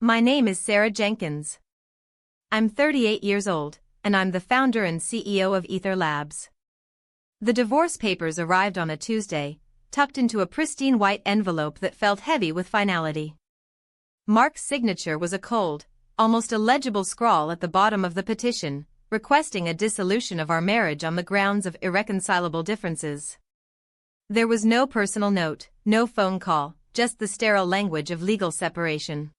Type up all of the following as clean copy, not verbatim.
My name is Sarah Jenkins. I'm 38 years old, and I'm the founder and CEO of Ether Labs. The divorce papers arrived on a Tuesday, tucked into a pristine white envelope that felt heavy with finality. Mark's signature was a cold, almost illegible scrawl at the bottom of the petition, requesting a dissolution of our marriage on the grounds of irreconcilable differences. There was no personal note, no phone call, just the sterile language of legal separation.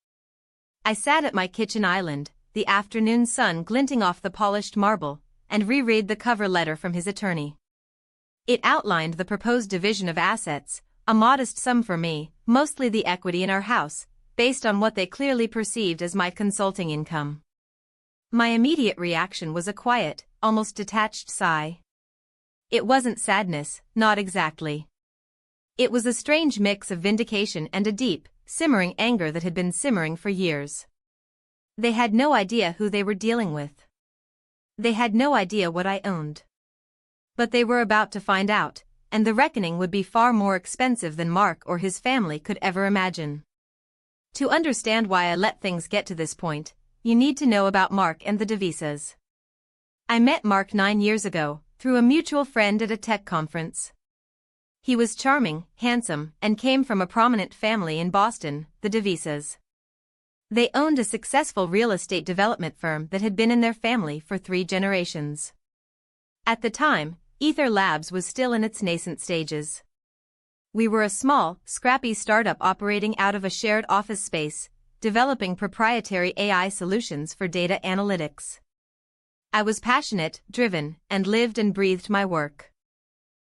I sat at my kitchen island, the afternoon sun glinting off the polished marble, and reread the cover letter from his attorney. It outlined the proposed division of assets, a modest sum for me, mostly the equity in our house, based on what they clearly perceived as my consulting income. My immediate reaction was a quiet, almost detached sigh. It wasn't sadness, not exactly. It was a strange mix of vindication and a deep, simmering anger that had been simmering for years. They had no idea who they were dealing with. They had no idea what I owned. But they were about to find out, and the reckoning would be far more expensive than Mark or his family could ever imagine. To understand why I let things get to this point, you need to know about Mark and the DeVisas. I met Mark 9 years ago, through a mutual friend at a tech conference. He was charming, handsome, and came from a prominent family in Boston, the DeVisas. They owned a successful real estate development firm that had been in their family for 3 generations. At the time, Ether Labs was still in its nascent stages. We were a small, scrappy startup operating out of a shared office space, developing proprietary AI solutions for data analytics. I was passionate, driven, and lived and breathed my work.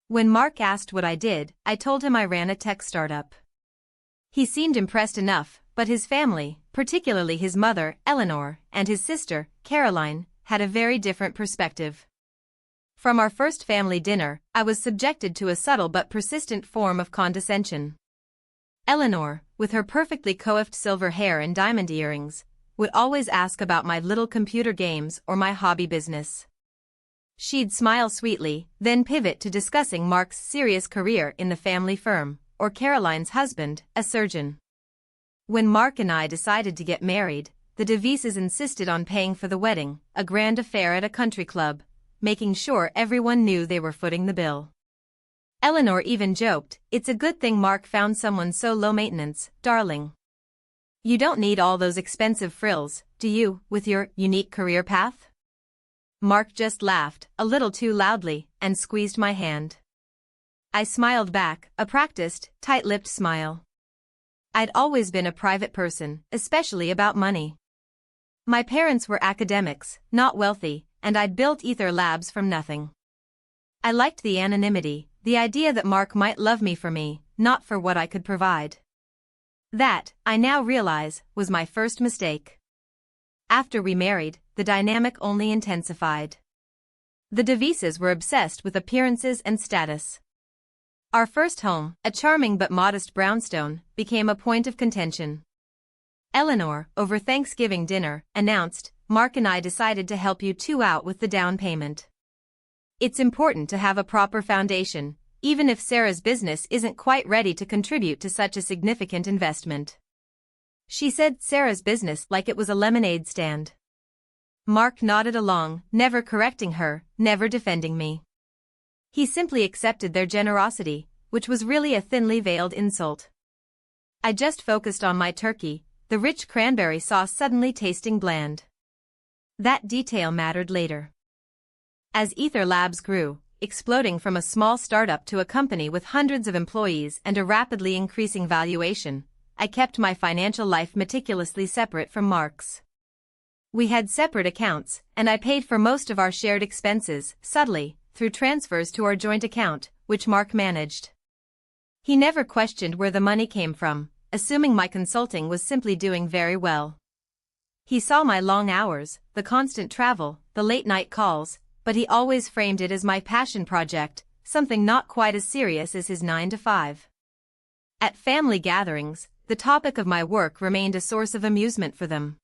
When Mark asked what I did, I told him I ran a tech startup. He seemed impressed enough, but his family, particularly his mother, Eleanor, and his sister, Caroline, had a very different perspective. From our first family dinner, I was subjected to a subtle but persistent form of condescension. Eleanor, with her perfectly coiffed silver hair and diamond earrings, would always ask about my little computer games or my hobby business. She'd smile sweetly, then pivot to discussing Mark's serious career in the family firm, or Caroline's husband, a surgeon. When Mark and I decided to get married, the DeVisas insisted on paying for the wedding, a grand affair at a country club, making sure everyone knew they were footing the bill. Eleanor even joked, "It's a good thing Mark found someone so low maintenance, darling. You don't need all those expensive frills, do you, with your unique career path?" Mark just laughed, a little too loudly, and squeezed my hand. I smiled back, a practiced, tight-lipped smile. I'd always been a private person, especially about money. My parents were academics, not wealthy, and I'd built Ether Labs from nothing. I liked the anonymity, the idea that Mark might love me for me, not for what I could provide. That, I now realize, was my first mistake. After we married, the dynamic only intensified. The DeVisas were obsessed with appearances and status. Our first home, a charming but modest brownstone, became a point of contention. Eleanor, over Thanksgiving dinner, announced, "Mark and I decided to help you 2 out with the down payment. It's important to have a proper foundation, even if Sarah's business isn't quite ready to contribute to such a significant investment." She said Sarah's business like it was a lemonade stand. Mark nodded along, never correcting her, never defending me. He simply accepted their generosity, which was really a thinly veiled insult. I just focused on my turkey, the rich cranberry sauce suddenly tasting bland. That detail mattered later. As Ether Labs grew, exploding from a small startup to a company with hundreds of employees and a rapidly increasing valuation, I kept my financial life meticulously separate from Mark's. We had separate accounts, and I paid for most of our shared expenses, subtly, through transfers to our joint account, which Mark managed. He never questioned where the money came from, assuming my consulting was simply doing very well. He saw my long hours, the constant travel, the late-night calls, but he always framed it as my passion project, something not quite as serious as his 9-to-5. At family gatherings, the topic of my work remained a source of amusement for them.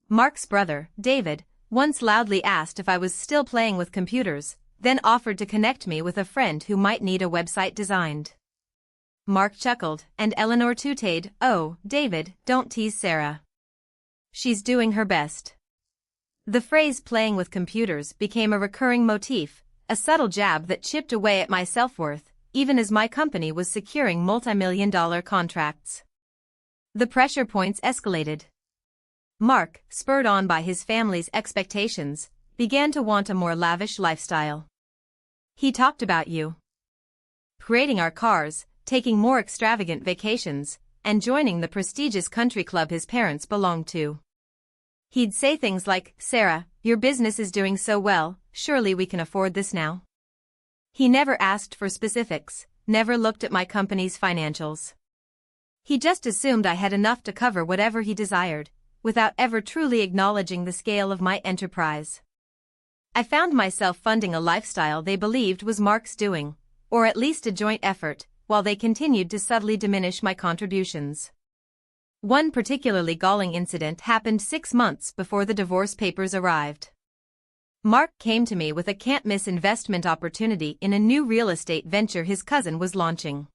Mark's brother, David, once loudly asked if I was still playing with computers, then offered to connect me with a friend who might need a website designed. Mark chuckled, and Eleanor tooted, "Oh, David, don't tease Sarah. She's doing her best. The phrase playing with computers became a recurring motif, a subtle jab that chipped away at my self-worth, even as my company was securing multi-million-dollar contracts. The pressure points escalated. Mark, spurred on by his family's expectations, began to want a more lavish lifestyle. He talked about you. Parading our cars, taking more extravagant vacations, and joining the prestigious country club his parents belonged to. He'd say things like, "Sarah, your business is doing so well, surely we can afford this now." He never asked for specifics, never looked at my company's financials. He just assumed I had enough to cover whatever he desired, without ever truly acknowledging the scale of my enterprise. I found myself funding a lifestyle they believed was Mark's doing, or at least a joint effort, while they continued to subtly diminish my contributions. One particularly galling incident happened 6 months before the divorce papers arrived. Mark came to me with a can't-miss investment opportunity in a new real estate venture his cousin was launching.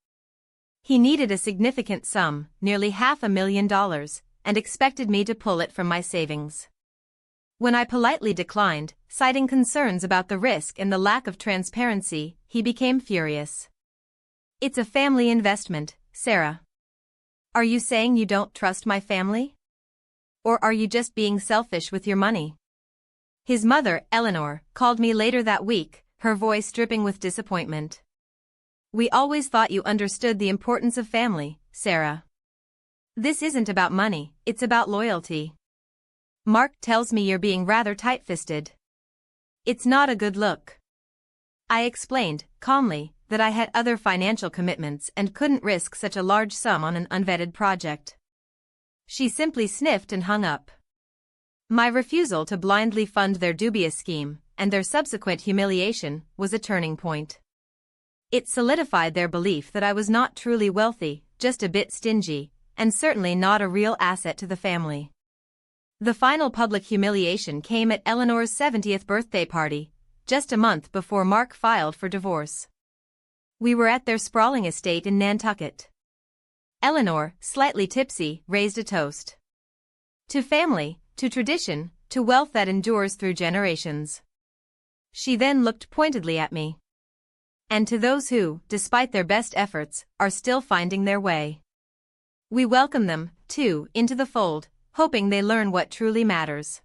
He needed a significant sum, nearly $500,000, and expected me to pull it from my savings. When I politely declined, citing concerns about the risk and the lack of transparency, he became furious. "It's a family investment, Sarah. Are you saying you don't trust my family? Or are you just being selfish with your money?" His mother, Eleanor, called me later that week, her voice dripping with disappointment. "We always thought you understood the importance of family, Sarah. This isn't about money, it's about loyalty. Mark tells me you're being rather tight-fisted. It's not a good look." I explained, calmly, that I had other financial commitments and couldn't risk such a large sum on an unvetted project. She simply sniffed and hung up. My refusal to blindly fund their dubious scheme, and their subsequent humiliation, was a turning point. It solidified their belief that I was not truly wealthy, just a bit stingy, and certainly not a real asset to the family. The final public humiliation came at Eleanor's 70th birthday party, just a month before Mark filed for divorce. We were at their sprawling estate in Nantucket. Eleanor, slightly tipsy, raised a toast. To family, to tradition, to wealth that endures through generations. She then looked pointedly at me. "And to those who, despite their best efforts, are still finding their way. We welcome them, too, into the fold, hoping they learn what truly matters."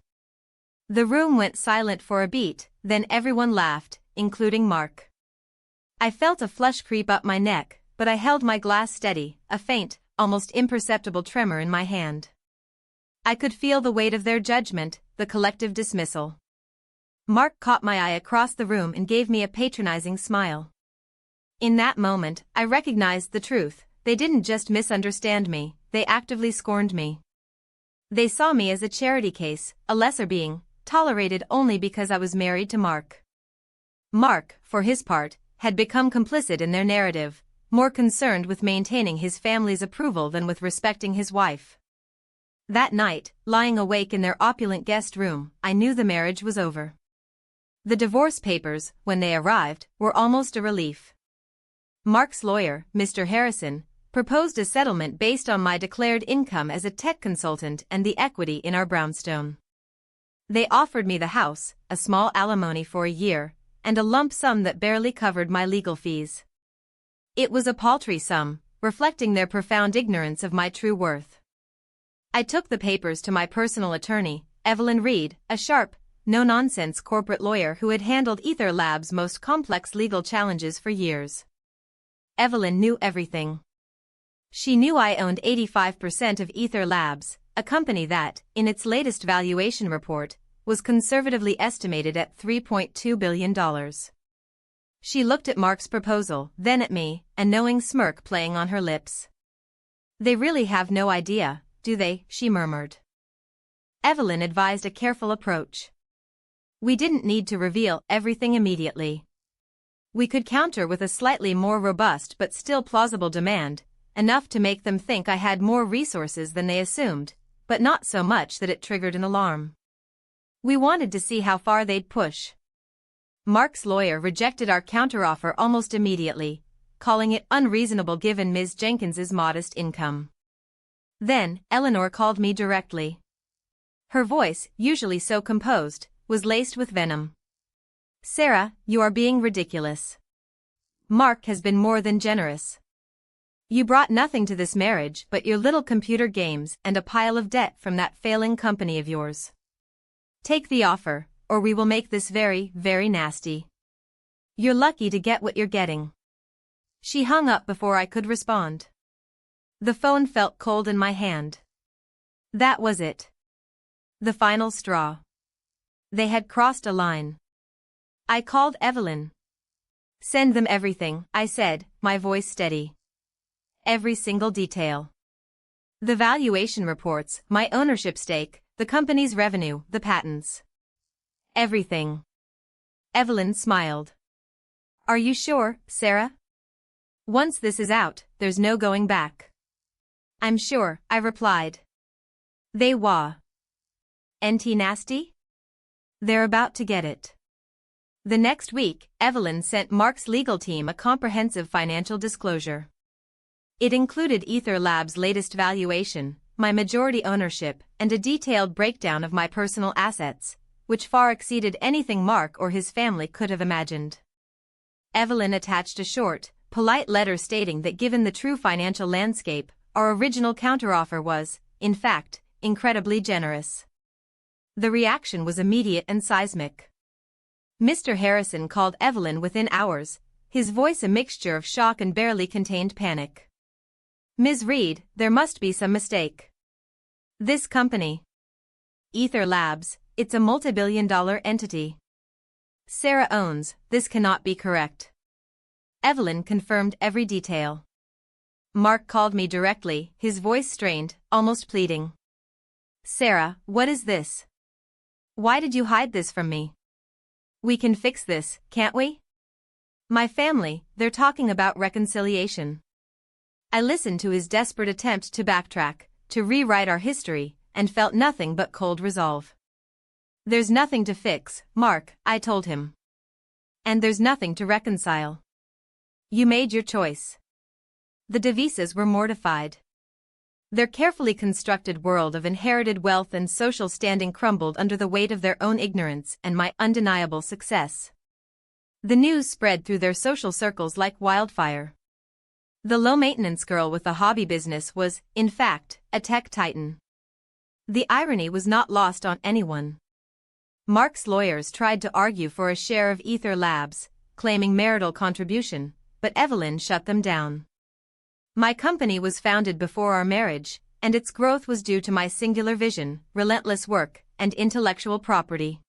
The room went silent for a beat, then everyone laughed, including Mark. I felt a flush creep up my neck, but I held my glass steady, a faint, almost imperceptible tremor in my hand. I could feel the weight of their judgment, the collective dismissal. Mark caught my eye across the room and gave me a patronizing smile. In that moment, I recognized the truth. They didn't just misunderstand me, they actively scorned me. They saw me as a charity case, a lesser being, tolerated only because I was married to Mark. Mark, for his part, had become complicit in their narrative, more concerned with maintaining his family's approval than with respecting his wife. That night, lying awake in their opulent guest room, I knew the marriage was over. The divorce papers, when they arrived, were almost a relief. Mark's lawyer, Mr. Harrison, proposed a settlement based on my declared income as a tech consultant and the equity in our brownstone. They offered me the house, a small alimony for a year, and a lump sum that barely covered my legal fees. It was a paltry sum, reflecting their profound ignorance of my true worth. I took the papers to my personal attorney, Evelyn Reed, a sharp, no-nonsense corporate lawyer who had handled Ether Labs' most complex legal challenges for years. Evelyn knew everything. She knew I owned 85% of Ether Labs, a company that, in its latest valuation report, was conservatively estimated at $3.2 billion. She looked at Mark's proposal, then at me, a knowing smirk playing on her lips. "They really have no idea, do they?" she murmured. Evelyn advised a careful approach. We didn't need to reveal everything immediately. We could counter with a slightly more robust but still plausible demand, enough to make them think I had more resources than they assumed, but not so much that it triggered an alarm. We wanted to see how far they'd push. Mark's lawyer rejected our counteroffer almost immediately, calling it unreasonable given Ms. Jenkins's modest income. Then, Eleanor called me directly. Her voice, usually so composed, was laced with venom. "Sarah, you are being ridiculous. Mark has been more than generous. You brought nothing to this marriage but your little computer games and a pile of debt from that failing company of yours. Take the offer, or we will make this very, very nasty. You're lucky to get what you're getting." She hung up before I could respond. The phone felt cold in my hand. That was it. The final straw. They had crossed a line. I called Evelyn. "Send them everything," I said, my voice steady. "Every single detail. The valuation reports, my ownership stake, the company's revenue, the patents. Everything." Evelyn smiled. "Are you sure, Sarah? Once this is out, there's no going back." "I'm sure," I replied. "They wa. NT nasty? They're about to get it." The next week, Evelyn sent Mark's legal team a comprehensive financial disclosure. It included Ether Labs' latest valuation, my majority ownership, and a detailed breakdown of my personal assets, which far exceeded anything Mark or his family could have imagined. Evelyn attached a short, polite letter stating that given the true financial landscape, our original counteroffer was, in fact, incredibly generous. The reaction was immediate and seismic. Mr. Harrison called Evelyn within hours, his voice a mixture of shock and barely contained panic. "Ms. Reed, there must be some mistake. This company, Ether Labs, it's a multi-billion-dollar entity. Sarah owns, this cannot be correct." Evelyn confirmed every detail. Mark called me directly, his voice strained, almost pleading. "Sarah, what is this? Why did you hide this from me? We can fix this, can't we? My family, they're talking about reconciliation." I listened to his desperate attempt to backtrack, to rewrite our history, and felt nothing but cold resolve. "There's nothing to fix, Mark," I told him. "And there's nothing to reconcile. You made your choice." The Devises were mortified. Their carefully constructed world of inherited wealth and social standing crumbled under the weight of their own ignorance and my undeniable success. The news spread through their social circles like wildfire. The low-maintenance girl with a hobby business was, in fact, a tech titan. The irony was not lost on anyone. Mark's lawyers tried to argue for a share of Ether Labs, claiming marital contribution, but Evelyn shut them down. My company was founded before our marriage, and its growth was due to my singular vision, relentless work, and intellectual property.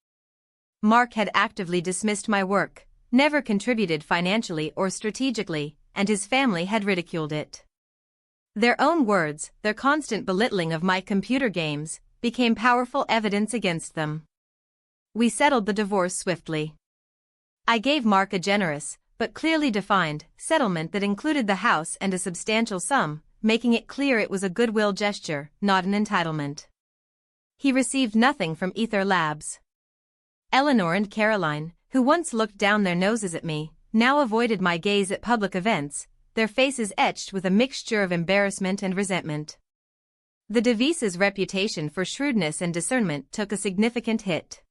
Mark had actively dismissed my work, never contributed financially or strategically, and his family had ridiculed it. Their own words, their constant belittling of my computer games, became powerful evidence against them. We settled the divorce swiftly. I gave Mark a generous, but clearly defined, settlement that included the house and a substantial sum, making it clear it was a goodwill gesture, not an entitlement. He received nothing from Ether Labs. Eleanor and Caroline, who once looked down their noses at me, now avoided my gaze at public events, their faces etched with a mixture of embarrassment and resentment. The Devises' reputation for shrewdness and discernment took a significant hit.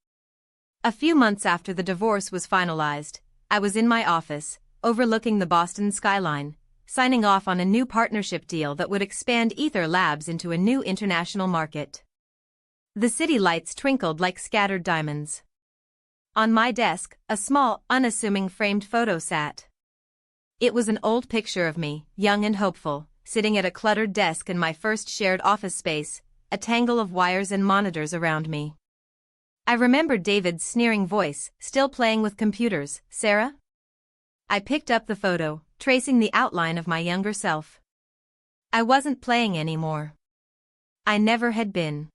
A few months after the divorce was finalized, I was in my office, overlooking the Boston skyline, signing off on a new partnership deal that would expand Ether Labs into a new international market. The city lights twinkled like scattered diamonds. On my desk, a small, unassuming framed photo sat. It was an old picture of me, young and hopeful, sitting at a cluttered desk in my first shared office space, a tangle of wires and monitors around me. I remembered David's sneering voice, "Still playing with computers, Sarah?" I picked up the photo, tracing the outline of my younger self. I wasn't playing anymore. I never had been.